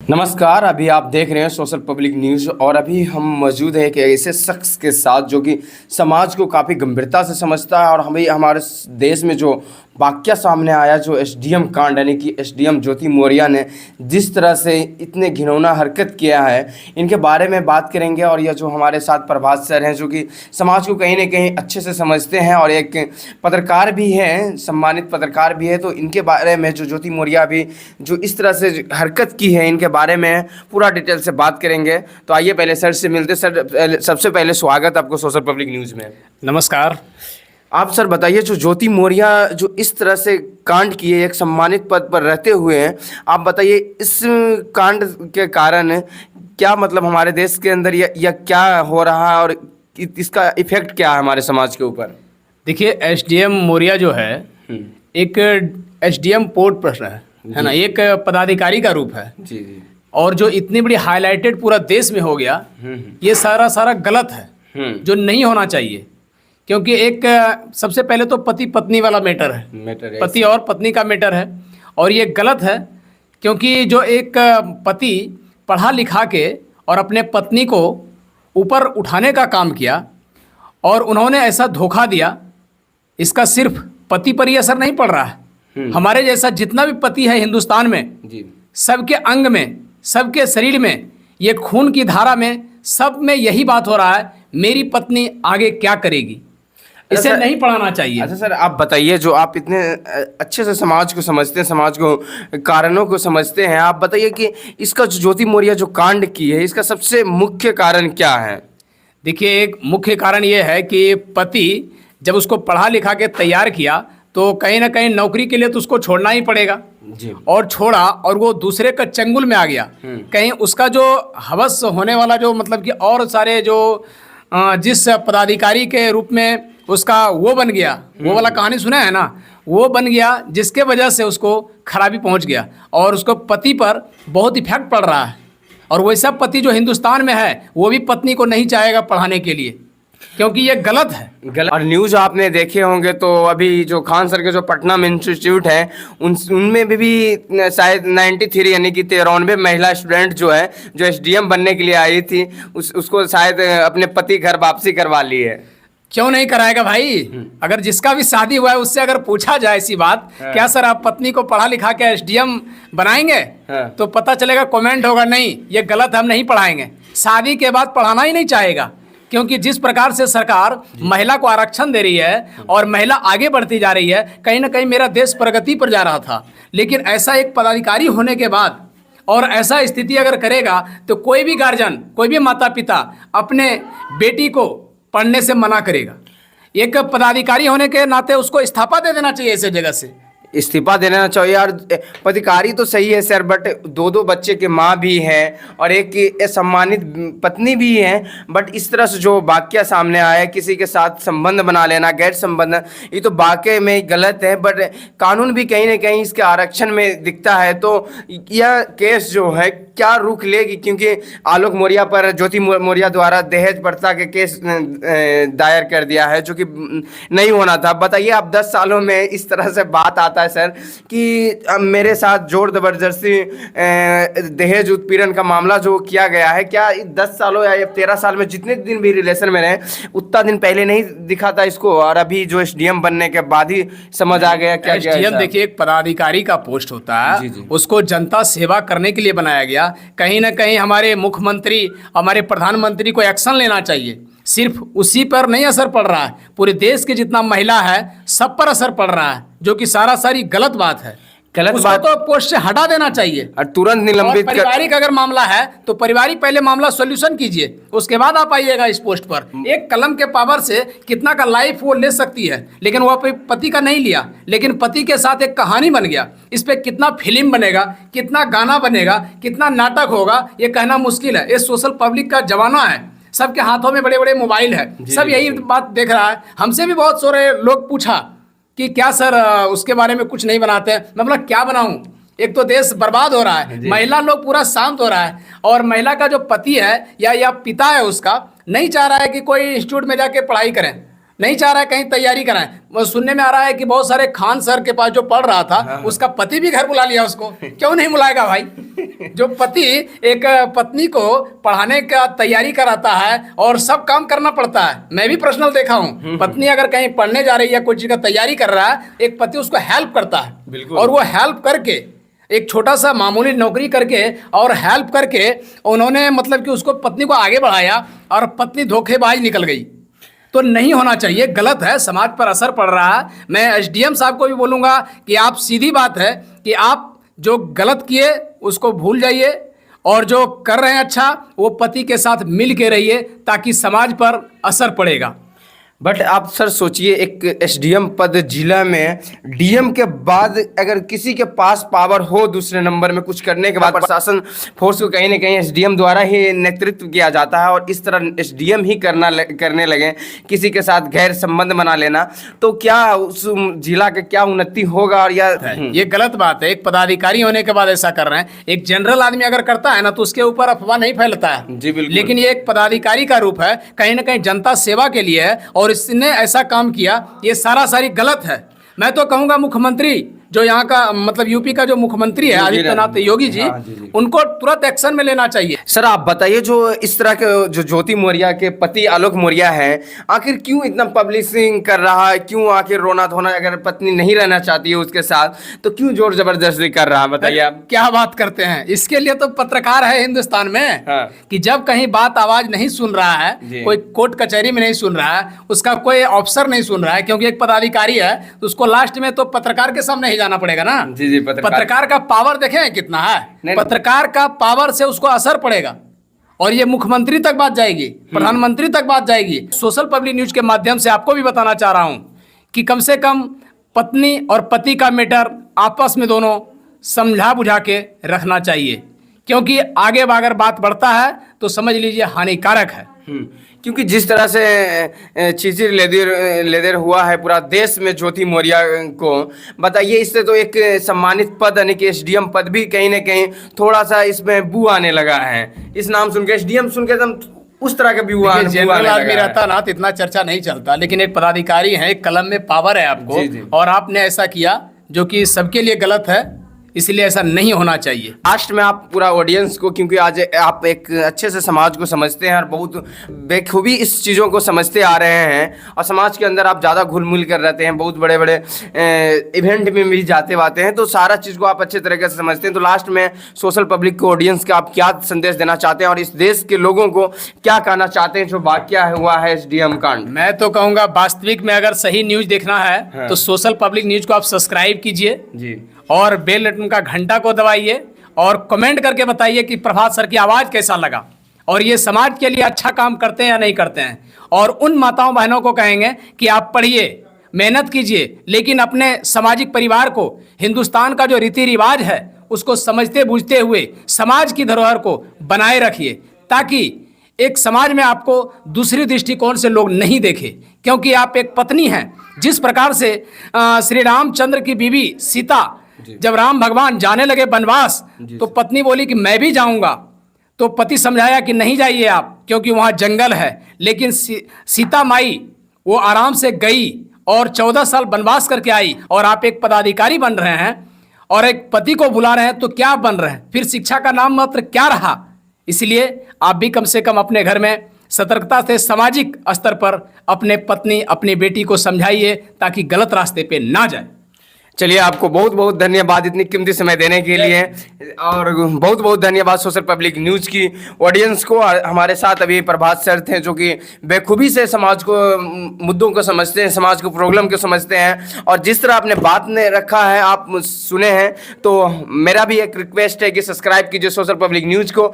नमस्कार। अभी आप देख रहे हैं सोशल पब्लिक न्यूज़ और अभी हम मौजूद हैं एक ऐसे शख्स के साथ जो कि समाज को काफ़ी गंभीरता से समझता है और हमें हमारे देश में जो वाक़या सामने आया, जो एसडीएम कांड यानी कि एसडीएम ज्योति मौर्य ने जिस तरह से इतने घिनौना हरकत किया है, इनके बारे में बात करेंगे। और यह जो हमारे साथ प्रभात सर हैं जो कि समाज को कहीं ना कहीं अच्छे से समझते हैं और एक पत्रकार भी हैं, सम्मानित पत्रकार भी है, तो इनके बारे में जो ज्योति मौर्य भी जो इस तरह से हरकत की है, इनके बारे में पूरा डिटेल से बात करेंगे। तो आइए पहले सर से मिलते। सर, सबसे पहले स्वागत आपको सोशल पब्लिक न्यूज़ में। नमस्कार। आप सर बताइए, जो ज्योति मौर्य जो इस तरह से कांड किए, एक सम्मानित पद पर रहते हुए हैं, आप बताइए इस कांड के कारण क्या मतलब हमारे देश के अंदर या क्या हो रहा है और इसका इफेक्ट क्या है हमारे समाज के ऊपर? देखिए, एसडीएम मौर्य जो है एक एसडीएम पोस्ट प्रश्न है ना, एक पदाधिकारी का रूप है जी जी। और जो इतनी बड़ी हाईलाइटेड पूरा देश में हो गया, ये सारा गलत है जो नहीं होना चाहिए। क्योंकि एक सबसे पहले तो पति पत्नी वाला मैटर है, पति और पत्नी का मैटर है और ये गलत है। क्योंकि जो एक पति पढ़ा लिखा के और अपने पत्नी को ऊपर उठाने का काम किया और उन्होंने ऐसा धोखा दिया, इसका सिर्फ पति पर ही असर नहीं पड़ रहा है। हमारे जैसा जितना भी पति है हिंदुस्तान में जी, सबके अंग में, सबके शरीर में, ये खून की धारा में, सब में यही बात हो रहा है, मेरी पत्नी आगे क्या करेगी, इसे नहीं पढ़ाना चाहिए। अच्छा सर, आप बताइए, जो आप इतने अच्छे से समाज को समझते हैं, समाज को कारणों को समझते हैं, आप बताइए कि इसका जो ज्योति मौर्य जो कांड की है, इसका सबसे मुख्य कारण क्या है? देखिए, एक मुख्य कारण ये है कि पति जब उसको पढ़ा लिखा के तैयार किया तो कहीं ना कहीं नौकरी के लिए तो उसको छोड़ना ही पड़ेगा जी। और छोड़ा और वो दूसरे का चंगुल में आ गया। कहीं उसका जो हवस होने वाला जो मतलब कि और सारे जो जिस पदाधिकारी के रूप में उसका वो बन गया, वो वाला कहानी सुना है ना, वो बन गया जिसके वजह से उसको खराबी पहुंच गया और उसको पति पर बहुत इफेक्ट पड़ रहा है। और वैसा पति जो हिंदुस्तान में है वो भी पत्नी को नहीं चाहेगा पढ़ाने के लिए, क्योंकि ये गलत है। और न्यूज़ आपने देखे होंगे तो अभी जो खान सर के जो पटना में इंस्टीट्यूट है उनमें भी शायद 93 यानी कि 93 महिला स्टूडेंट जो है, जो एसडीएम बनने के लिए आई थी, उसको शायद अपने पति घर वापसी करवा ली है। क्यों नहीं कराएगा भाई? अगर जिसका भी शादी हुआ है उससे अगर पूछा जाए ऐसी बात, क्या सर आप पत्नी को पढ़ा लिखा के एसडीएम बनाएंगे? तो पता चलेगा, कमेंट होगा नहीं ये गलत, हम नहीं पढ़ाएंगे। शादी के बाद पढ़ाना ही नहीं चाहेगा, क्योंकि जिस प्रकार से सरकार महिला को आरक्षण दे रही है और महिला आगे बढ़ती जा रही है, कहीं ना कहीं मेरा देश प्रगति पर जा रहा था। लेकिन ऐसा एक पदाधिकारी होने के बाद और ऐसा स्थिति अगर करेगा तो कोई भी गार्जियन, कोई भी माता पिता अपने बेटी को पढ़ने से मना करेगा। एक पदाधिकारी होने के नाते उसको इस्तीफा दे देना चाहिए ऐसे जगह से। इस्तीफा देना चाहिए यार। पदाधिकारी तो सही है सर, बट दो बच्चे के माँ भी है और एक सम्मानित पत्नी भी है, बट इस तरह से जो वाकया सामने आया, किसी के साथ संबंध बना लेना, गैर संबंध, ये तो वाकई में गलत है। बट कानून भी कहीं ना कहीं इसके आरक्षण में दिखता है। तो यह केस जो है क्या रुख लेगी? क्योंकि आलोक मौर्य पर ज्योति मौर्य द्वारा दहेज प्रथा के केस दायर कर दिया है, जो कि नहीं होना था। बताइए, आप 10 सालों में इस तरह से बात आता है सर कि मेरे साथ जोर जबरदस्ती दहेज उत्पीड़न का मामला जो किया गया है, क्या 10 सालों या 13 साल में जितने दिन भी रिलेशन में रहे उतना दिन पहले नहीं दिखा था इसको, और अभी जो एसडीएम बनने के बाद ही समझ आ गया? क्या एसडीएम देखिए एक पदाधिकारी का पोस्ट होता है जी जी। उसको जनता सेवा करने के लिए बनाया गया। कहीं ना कहीं हमारे मुख्यमंत्री, हमारे प्रधानमंत्री को एक्शन लेना चाहिए। सिर्फ उसी पर नहीं असर पड़ रहा है, पूरे देश के जितना महिला है सब पर असर पड़ रहा है, जो कि सारी गलत बात है। गलत बात तो पोस्ट से हटा देना चाहिए और तुरंत निलंबित। पारिवारिक अगर मामला है तो पारिवारिक पहले मामला सॉल्यूशन कीजिए, उसके बाद आप आइएगा इस पोस्ट पर। एक कलम के पावर से कितना का लाइफ वो ले सकती है, लेकिन वो पति का नहीं लिया, लेकिन पति के साथ एक कहानी बन गया। इस पे कितना फिल्म बनेगा, कितना गाना बनेगा, कितना नाटक होगा, ये कहना मुश्किल है। ये सोशल पब्लिक का जमाना है, सबके हाथों में बड़े बड़े मोबाइल है, सब यही बात देख रहा है। हमसे भी बहुत सारे लोग पूछा कि क्या सर उसके बारे में कुछ नहीं बनाते हैं। मैं बोला क्या बनाऊं, एक तो देश बर्बाद हो रहा है, महिला लोग पूरा शांत हो रहा है, और महिला का जो पति है या पिता है उसका नहीं चाह रहा है कि कोई इंस्टीट्यूट में जाके पढ़ाई करें। नहीं चाह रहा है कहीं तैयारी कराएं। वो सुनने में आ रहा है कि बहुत सारे खान सर के पास जो पढ़ रहा था उसका पति भी घर बुला लिया उसको। क्यों नहीं बुलाएगा भाई? जो पति एक पत्नी को पढ़ाने का तैयारी कराता है और सब काम करना पड़ता है। मैं भी पर्सनल देखा हूँ, पत्नी अगर कहीं पढ़ने जा रही है, कोई चीज का तैयारी कर रहा है, एक पति उसको हेल्प करता है और वो हेल्प करके एक छोटा सा मामूली नौकरी करके और हेल्प करके उन्होंने मतलब कि उसको पत्नी को आगे बढ़ाया और पत्नी धोखेबाज निकल गई। तो नहीं होना चाहिए, गलत है, समाज पर असर पड़ रहा है। मैं एसडीएम साहब को भी बोलूँगा कि आप सीधी बात है कि आप जो गलत किए उसको भूल जाइए और जो कर रहे हैं अच्छा वो पति के साथ मिल के रहिए ताकि समाज पर असर पड़ेगा। बट आप सर सोचिए, एक एसडीएम पद जिला में डीएम के बाद अगर किसी के पास पावर हो दूसरे नंबर में कुछ करने के बाद, प्रशासन फोर्स को कहीं ना कहीं एसडीएम द्वारा ही नेतृत्व किया जाता है और इस तरह एसडीएम ही करने लगे, किसी के साथ गैर संबंध बना लेना, तो क्या उस जिला का क्या उन्नति होगा? और ये गलत बात है। एक पदाधिकारी होने के बाद ऐसा कर रहे हैं। एक जनरल आदमी अगर करता है ना तो उसके ऊपर अफवाह नहीं फैलता है जी, बिल्कुल। लेकिन ये एक पदाधिकारी का रूप है, कहीं ना कहीं जनता सेवा के लिए है और इसने ऐसा काम किया, ये सारी गलत है। मैं तो कहूंगा मुख्यमंत्री जो यहाँ का मतलब यूपी का जो मुख्यमंत्री है आदित्यनाथ योगी जी, उनको तुरंत एक्शन में लेना चाहिए। सर आप बताइए, जो इस तरह के जो ज्योति मौर्य के पति आलोक मौर्य हैं, आखिर क्यों इतना पब्लिशिंग कर रहा है? क्यों आखिर रोना धोना, अगर पत्नी नहीं रहना चाहती है उसके साथ तो क्यों जोर जबरदस्ती कर रहा है? बताइए आप। क्या बात करते हैं, इसके लिए तो पत्रकार है हिंदुस्तान में। कि जब कहीं बात आवाज नहीं सुन रहा है, कोई कोर्ट कचहरी में नहीं सुन रहा है, उसका कोई अफसर नहीं सुन रहा है, क्योंकि एक पदाधिकारी है तो उसको लास्ट में तो पत्रकार के सामने जाना पड़ेगा ना। जी, पत्रकार का पावर देखें कितना है। पत्रकार का पावर से उसको असर पड़ेगा और ये मुख्यमंत्री तक बात जाएगी, प्रधानमंत्री तक बात जाएगी। सोशल पब्लिक न्यूज के माध्यम से आपको भी बताना चाह रहा हूं कि कम से कम पत्नी और पति का मैटर आपस में दोनों समझा बुझा के रखना चाहिए, क्योंकि आगे अगर बात बढ़ता है तो समझ लीजिए हानिकारक है। क्योंकि जिस तरह से चीज़ें लेदर हुआ है पूरा देश में ज्योति मौर्य को, बताइए, इससे तो एक सम्मानित पद यानी कि एसडीएम पद भी कहीं ना कहीं थोड़ा सा इसमें बू आने लगा है। इस नाम सुन के, एसडीएम सुन के एकदम उस तरह का भी हुआ। जनरल आदमी रहता ना तो इतना चर्चा नहीं चलता, लेकिन एक पदाधिकारी है, एक कलम में पावर है आपको, और आपने ऐसा किया जो कि सबके लिए गलत है, इसलिए ऐसा नहीं होना चाहिए। लास्ट में आप पूरा ऑडियंस को, क्योंकि आज आप एक अच्छे से समाज को समझते हैं और बहुत बेखूबी इस चीज़ों को समझते आ रहे हैं और समाज के अंदर आप ज़्यादा घुल मिल कर रहते हैं, बहुत बड़े बड़े इवेंट में भी जाते आते हैं, तो सारा चीज़ को आप अच्छे तरीके से समझते हैं। तो लास्ट में सोशल पब्लिक को, ऑडियंस का आप क्या संदेश देना चाहते हैं और इस देश के लोगों को क्या कहना चाहते हैं जो वाकया हुआ है एसडीएम कांड? मैं तो कहूँगा वास्तविक में अगर सही न्यूज़ देखना है तो सोशल पब्लिक न्यूज़ को आप सब्सक्राइब कीजिए जी, और बेल बटन का घंटा को दबाइए और कमेंट करके बताइए कि प्रभात सर की आवाज़ कैसा लगा और ये समाज के लिए अच्छा काम करते हैं या नहीं करते हैं। और उन माताओं बहनों को कहेंगे कि आप पढ़िए, मेहनत कीजिए, लेकिन अपने सामाजिक परिवार को, हिंदुस्तान का जो रीति रिवाज है उसको समझते बूझते हुए समाज की धरोहर को बनाए रखिए, ताकि एक समाज में आपको दूसरी दृष्टिकोण से लोग नहीं देखें, क्योंकि आप एक पत्नी हैं। जिस प्रकार से श्री रामचंद्र की बीवी सीता जब राम भगवान जाने लगे वनवास तो पत्नी बोली कि मैं भी जाऊंगा, तो पति समझाया कि नहीं जाइए आप, क्योंकि वहाँ जंगल है। लेकिन सीता माई वो आराम से गई और 14 साल वनवास करके आई, और आप एक पदाधिकारी बन रहे हैं और एक पति को बुला रहे हैं, तो क्या बन रहे हैं? फिर शिक्षा का नाम मात्र क्या रहा? इसलिए आप भी कम से कम अपने घर में सतर्कता से सामाजिक स्तर पर अपने पत्नी, अपनी बेटी को समझाइए ताकि गलत रास्ते पे ना जाए। चलिए, आपको बहुत बहुत धन्यवाद इतनी कीमती समय देने के लिए, और बहुत बहुत धन्यवाद सोशल पब्लिक न्यूज़ की ऑडियंस को। हमारे साथ अभी प्रभात सर थे जो कि बेखूबी से समाज को, मुद्दों को समझते हैं, समाज को प्रॉब्लम को समझते हैं, और जिस तरह आपने बात ने रखा है, आप सुने हैं, तो मेरा भी एक रिक्वेस्ट है कि सब्सक्राइब कीजिए सोशल पब्लिक न्यूज़ को।